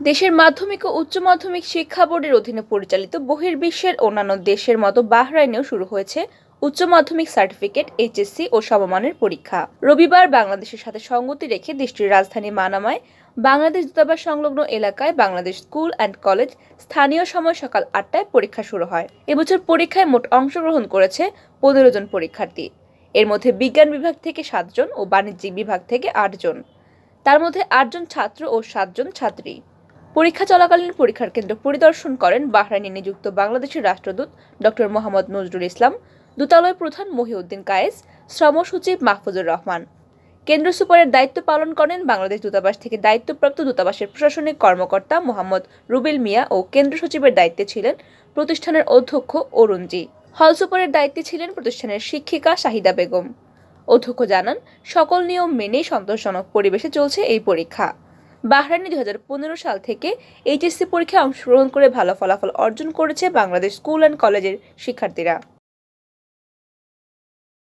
দেশের মাধ্যমিক ও উচ্চ মাধ্যমিক শিক্ষা বোর্ডের অধীনে পরিচালিত বহির্বিশ্বের অন্যান্য দেশের মতো বাহরাইনেও শুরু হয়েছে উচ্চ মাধ্যমিক সার্টিফিকেট এইচএসসি ও সমমানের পরীক্ষা। রবিবার বাংলাদেশের সাথে সঙ্গতি রেখে দেশটির রাজধানী মানামায় বাংলাদেশ দূতাবাস সংলগ্ন এলাকায় বাংলাদেশ স্কুল অ্যান্ড কলেজ স্থানীয় সময় সকাল ৮টায় পরীক্ষা শুরু হয়। এবছর পরীক্ষায় মোট অংশগ্রহণ করেছে ১৫ জন পরীক্ষার্থী। এর মধ্যে বিজ্ঞান বিভাগ থেকে ৭ জন ও বাণিজ্যিক বিভাগ থেকে ৮ জন। তার মধ্যে ৮ জন ছাত্র ও ৭ জন ছাত্রী। পরীক্ষা চলাকালীন পরীক্ষার কেন্দ্র পরিদর্শন করেন বাহরাইনে নিযুক্ত বাংলাদেশের রাষ্ট্রদূত ডক্টর মোহাম্মদ নজরুল ইসলাম, দূতালয় প্রধান মহিউদ্দিন কায়েস, শ্রম সচিব মাহফুজুর রহমান। কেন্দ্র সুপারের দায়িত্ব পালন করেন বাংলাদেশ দূতাবাস থেকে দায়িত্বপ্রাপ্ত দূতাবাসের প্রশাসনিক কর্মকর্তা মোহাম্মদ রুবেল মিয়া ও কেন্দ্র সচিবের দায়িত্বে ছিলেন প্রতিষ্ঠানের অধ্যক্ষ অরুণজি। হল সুপারের দায়িত্বে ছিলেন প্রতিষ্ঠানের শিক্ষিকা শাহিদা বেগম। অধ্যক্ষ জানান, সকল নিয়ম মেনেই সন্তোষজনক পরিবেশে চলছে এই পরীক্ষা। বাহরাইনে ২০১৫ সাল থেকে এইচএসসি পরীক্ষায় অংশগ্রহণ করে ভালো ফলাফল অর্জন করেছে বাংলাদেশ স্কুল অ্যান্ড কলেজের শিক্ষার্থীরা।